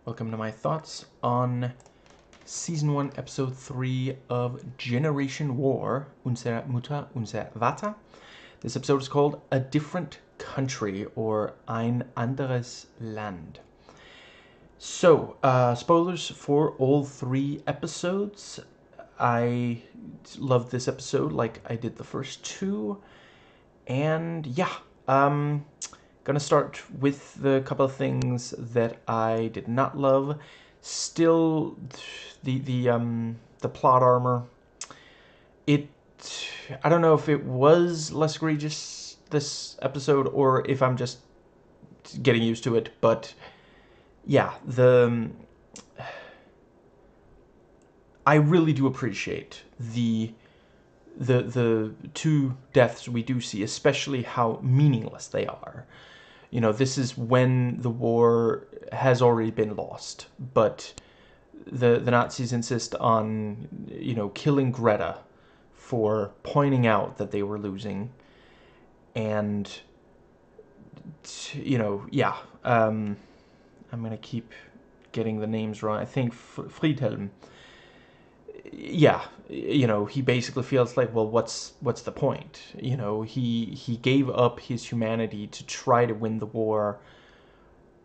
Welcome to my thoughts on Season 1, Episode 3 of Generation War, Unsere Mütter, Unsere Väter. This episode is called A Different Country, or Ein anderes Land. So, spoilers for all 3 episodes. I loved this episode like I did the first 2. And yeah, gonna start with the couple of things that I did not love. Still, the plot armor. I don't know if it was less egregious this episode or if I'm just getting used to it, but yeah, I really do appreciate the 2 deaths we do see, especially how meaningless they are. You know, this is when the war has already been lost, but the Nazis insist on, killing Greta for pointing out that they were losing. And, I'm going to keep getting the names wrong. I think Friedhelm. Yeah, he basically feels like, well, what's the point? He gave up his humanity to try to win the war.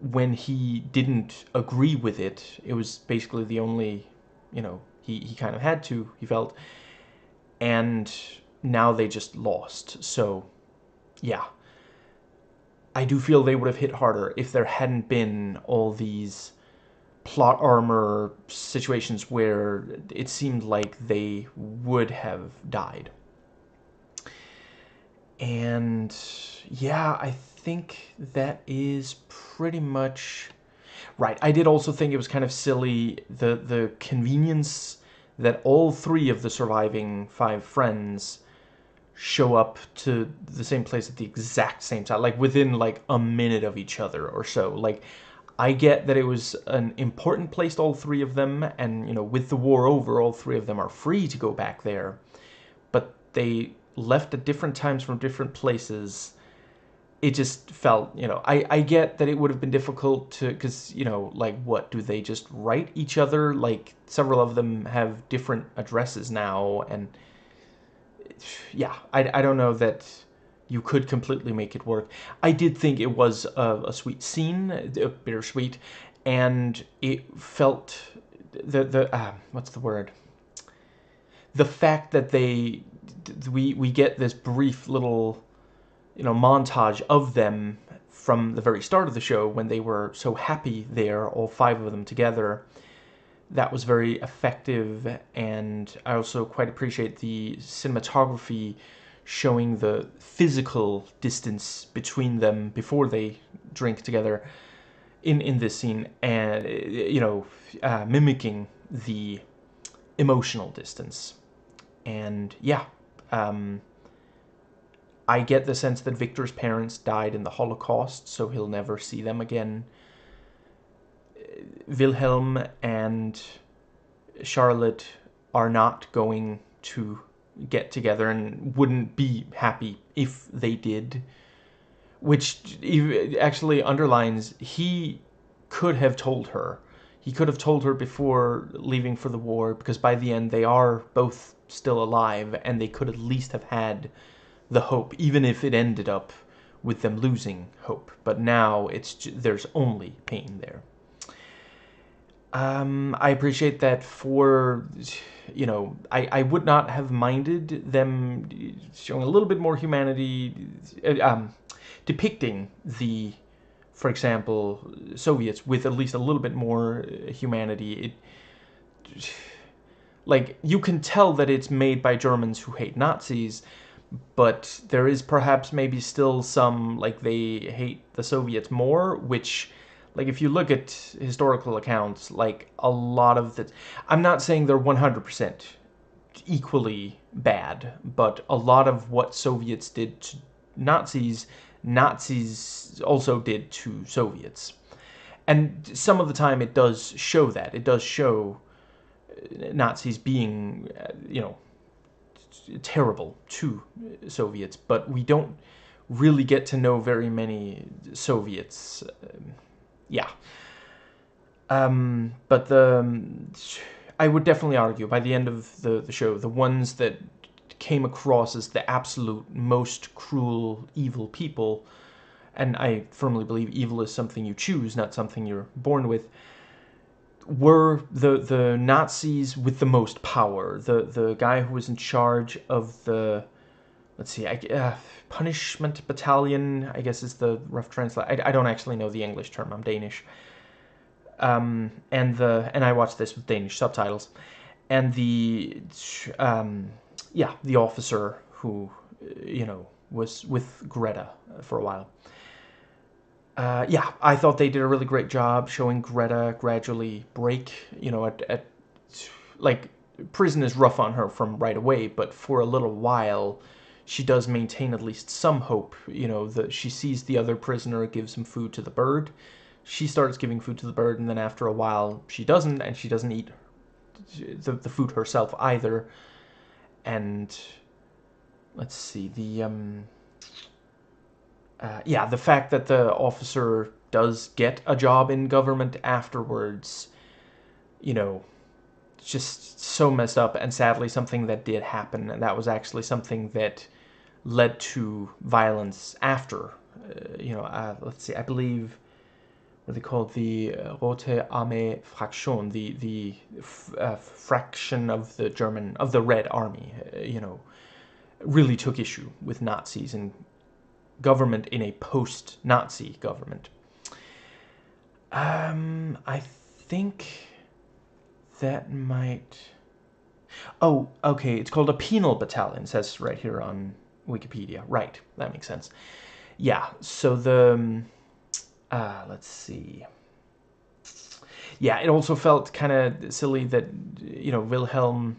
When he didn't agree with it, it was basically the only, he kind of had to, he felt. And now they just lost. So, yeah. I do feel they would have hit harder if there hadn't been all these plot armor situations where it seemed like they would have died. And yeah, I think that is pretty much right. I did also think it was kind of silly, the convenience that all 3 of the surviving 5 friends show up to the same place at the exact same time, like within like a minute of each other or so. Like, I get that it was an important place to all 3 of them, and, with the war over, all 3 of them are free to go back there. But they left at different times from different places. It just felt, I get that it would have been difficult to, because, like, what, do they just write each other? Like, several of them have different addresses now, and yeah, I don't know that you could completely make it work. I did think it was a sweet scene, bittersweet, and it felt what's the word? The fact that we get this brief little, montage of them from the very start of the show when they were so happy there, all 5 of them together. That was very effective, and I also quite appreciate the cinematography showing the physical distance between them before they drink together in this scene, and mimicking the emotional distance. And yeah, I get the sense that Victor's parents died in the Holocaust, so he'll never see them again. Wilhelm and Charlotte are not going to get together and wouldn't be happy if they did, which actually underlines he could have told her. He could have told her before leaving for the war, because by the end they are both still alive, and they could at least have had the hope, even if it ended up with them losing hope. But now there's only pain there. I appreciate that for, I would not have minded them showing a little bit more humanity, depicting for example, Soviets with at least a little bit more humanity. Like, you can tell that it's made by Germans who hate Nazis, but there is perhaps maybe still some, like, they hate the Soviets more, which, like, if you look at historical accounts, like, a lot of the... I'm not saying they're 100% equally bad, but a lot of what Soviets did to Nazis also did to Soviets. And some of the time it does show that. It does show Nazis being, terrible to Soviets, but we don't really get to know very many Soviets. Yeah. But I would definitely argue by the end of the show, the ones that came across as the absolute most cruel, evil people, and I firmly believe evil is something you choose, not something you're born with, were the Nazis with the most power. The guy who was in charge of the, let's see, punishment battalion, I guess is the rough translation. I don't actually know the English term. I'm Danish. And I watched this with Danish subtitles, and the officer who was with Greta for a while. I thought they did a really great job showing Greta gradually break. At like, prison is rough on her from right away, but for a little while, she does maintain at least some hope. That she sees the other prisoner give some food to the bird. She starts giving food to the bird, and then after a while, she doesn't, and she doesn't eat the food herself either. And let's see, the fact that the officer does get a job in government afterwards, just so messed up, and sadly something that did happen, and that was actually something that led to violence after. Let's see, I believe what they called the Rote Armee Fraktion, the fraction of the Red Army, really took issue with Nazis and government in a post-Nazi government. I think that might... Oh, okay, it's called a penal battalion, says right here on Wikipedia. Right, that makes sense. Yeah, so let's see. Yeah, it also felt kind of silly that, Wilhelm...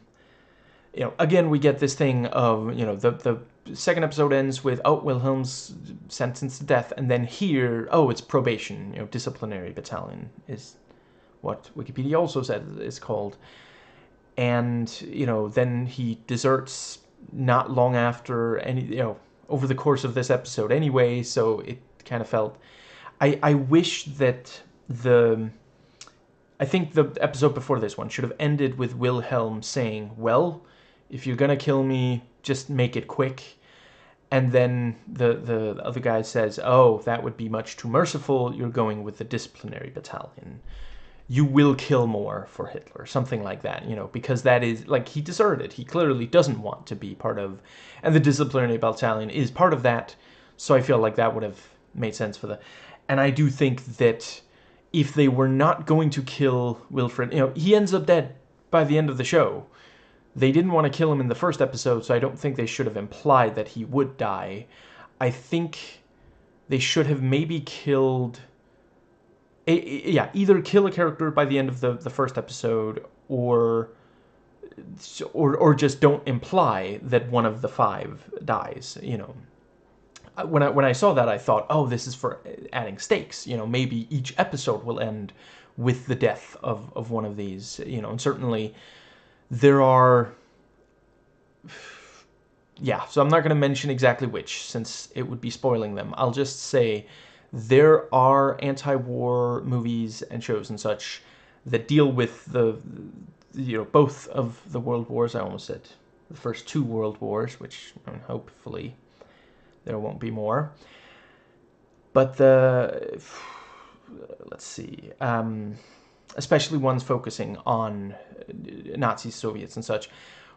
again, we get this thing of, the second episode ends with, oh, Wilhelm's sentenced to death, and then here, oh, it's probation, disciplinary battalion is what Wikipedia also said it's called. And, then he deserts not long after, over the course of this episode anyway, so it kind of felt... I wish that I think the episode before this one should have ended with Wilhelm saying, well, if you're gonna kill me, just make it quick. And then the other guy says, oh, that would be much too merciful, you're going with the disciplinary battalion. You will kill more for Hitler, something like that, because that is, like, he deserted. He clearly doesn't want to be part of, and the disciplinary battalion is part of that, so I feel like that would have made sense for and I do think that if they were not going to kill Wilfred, he ends up dead by the end of the show. They didn't want to kill him in the first episode, so I don't think they should have implied that he would die. I think they should have maybe killed... either kill a character by the end of the first episode, or just don't imply that one of the five dies, When I saw that, I thought, oh, this is for adding stakes. Maybe each episode will end with the death of one of these. And certainly there are... Yeah, so I'm not going to mention exactly which, since it would be spoiling them. I'll just say there are anti-war movies and shows and such that deal with both of the world wars. I almost said the first two world wars, which hopefully there won't be more. But let's see, especially ones focusing on Nazis, Soviets, and such,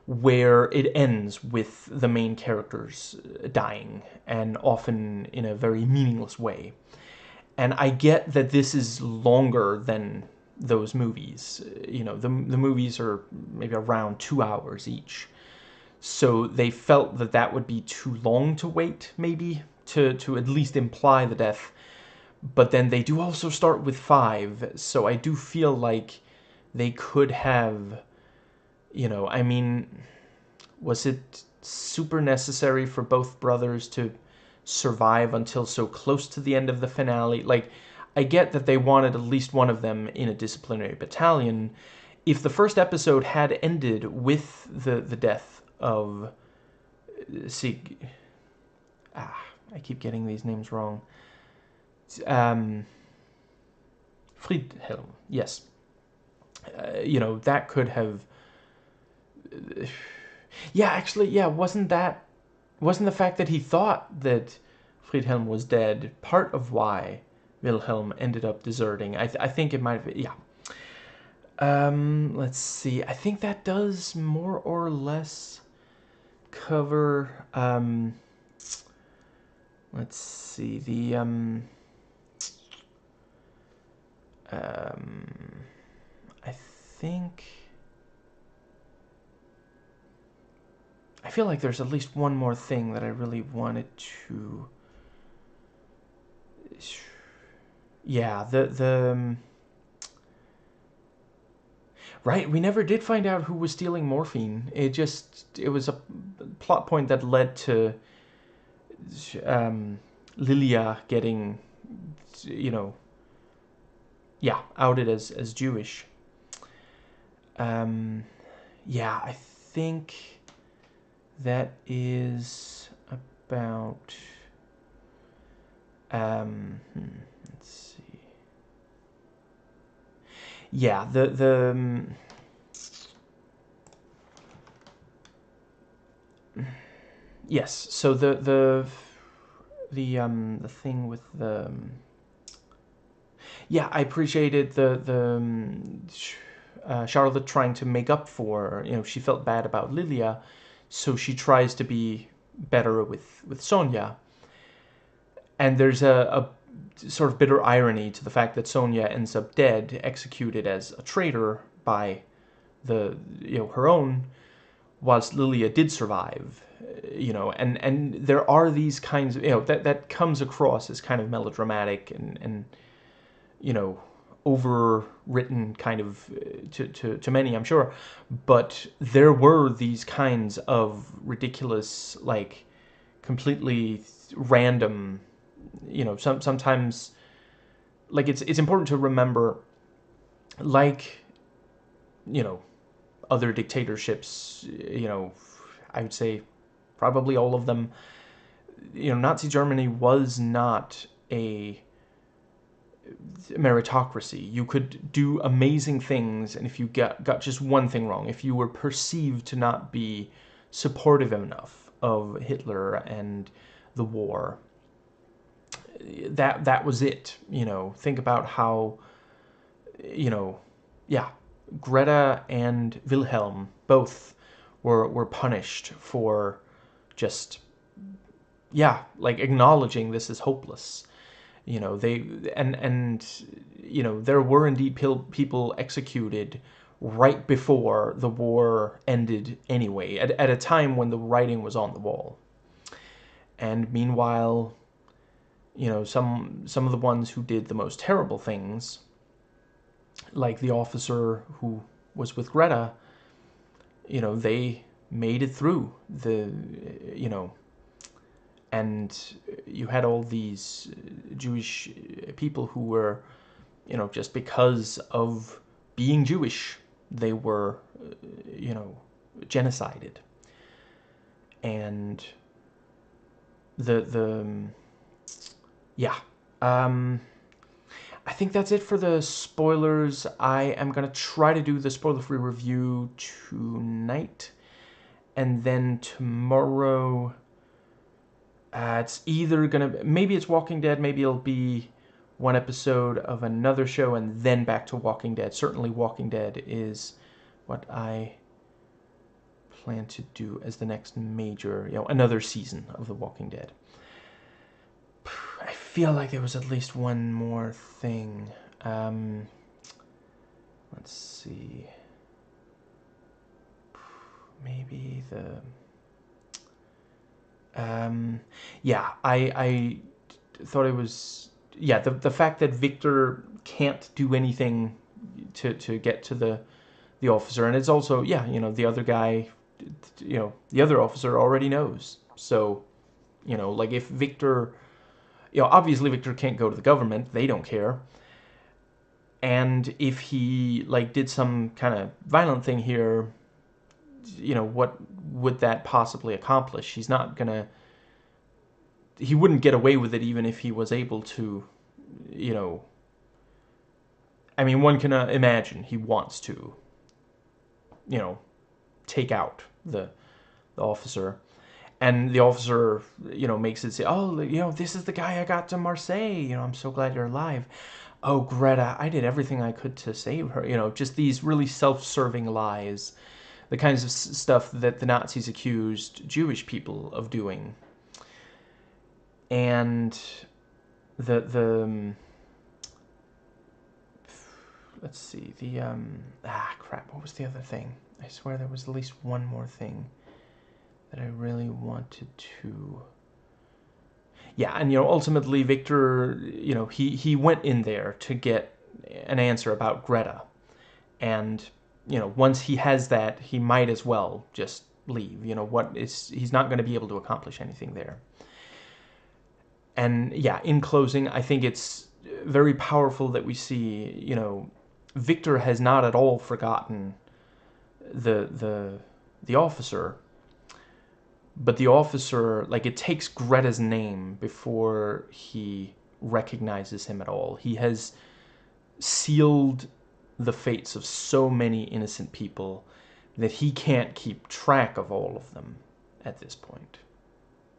where it ends with the main characters dying, and often in a very meaningless way. And I get that this is longer than those movies. The movies are maybe around 2 hours each. So they felt that that would be too long to wait, maybe, to at least imply the death. But then they do also start with 5, so I do feel like they could have, was it super necessary for both brothers to survive until so close to the end of the finale? Like, I get that they wanted at least one of them in a disciplinary battalion. If the first episode had ended with the death of I keep getting these names wrong. Friedhelm, yes. You know, that could have... Yeah, actually, yeah, wasn't the fact that he thought that Friedhelm was dead part of why Wilhelm ended up deserting? I think it might have... Yeah. Let's see. I think that does more or less cover... let's see. I think... I feel like there's at least one more thing that I really wanted to... Yeah, right, we never did find out who was stealing morphine. It was a plot point that led to Lilia getting, you know, yeah, outed as Jewish. Yeah, I think that is about... let's see. Yeah, yes. So the thing with the... Yeah, I appreciated Charlotte trying to make up for, you know, she felt bad about Lilia, so she tries to be better with Sonia. And there's a sort of bitter irony to the fact that Sonia ends up dead, executed as a traitor by her own, whilst Lilia did survive. You know, and there are these kinds of, you know, that comes across as kind of melodramatic and you know, overwritten kind of to many, I'm sure, but there were these kinds of ridiculous, like, completely random, you know, sometimes, like, it's important to remember, like, you know, other dictatorships, you know, I would say probably all of them, you know, Nazi Germany was not a meritocracy. You could do amazing things, and if you got just one thing wrong, if you were perceived to not be supportive enough of Hitler and the war, that was it. You know, think about how, you know, yeah, Greta and Wilhelm both were punished for just, yeah, like, acknowledging this is hopeless. You know, they and you know, there were indeed people executed right before the war ended anyway, at a time when the writing was on the wall. And meanwhile, you know, some of the ones who did the most terrible things, like the officer who was with Greta, you know, they made it through the, you know, and you had all these Jewish people who were, you know, just because of being Jewish, they were, you know, genocided. And yeah, I think that's it for the spoilers. I am gonna try to do the spoiler-free review tonight, and then tomorrow, it's either gonna, maybe it's Walking Dead, maybe it'll be one episode of another show and then back to Walking Dead. Certainly Walking Dead is what I plan to do as the next major, you know, another season of The Walking Dead. I feel like there was at least one more thing. Let's see. Maybe the... yeah, I thought it was... Yeah, the fact that Victor can't do anything to get to the officer, and it's also, yeah, you know, the other guy, you know, the other officer already knows. So, you know, like, if Victor... You know, obviously Victor can't go to the government. They don't care. And if he, like, did some kind of violent thing here, you know, what would that possibly accomplish? He's not gonna... He wouldn't get away with it even if he was able to, you know, I mean, one can imagine he wants to, you know, take out the officer. And the officer, you know, makes it say, oh, you know, this is the guy I got to Marseille. You know, I'm so glad you're alive. Oh, Greta, I did everything I could to save her. You know, just these really self-serving lies. The kinds of stuff that the Nazis accused Jewish people of doing. And the let's see, crap, what was the other thing? I swear there was at least one more thing that I really wanted to... Yeah, and, you know, ultimately Victor, you know, he went in there to get an answer about Greta. And, you know, once he has that, he might as well just leave. You know, he's not going to be able to accomplish anything there. And, yeah, in closing, I think it's very powerful that we see, you know, Victor has not at all forgotten the officer. But the officer, like, it takes Greta's name before he recognizes him at all. He has sealed the fates of so many innocent people that he can't keep track of all of them at this point.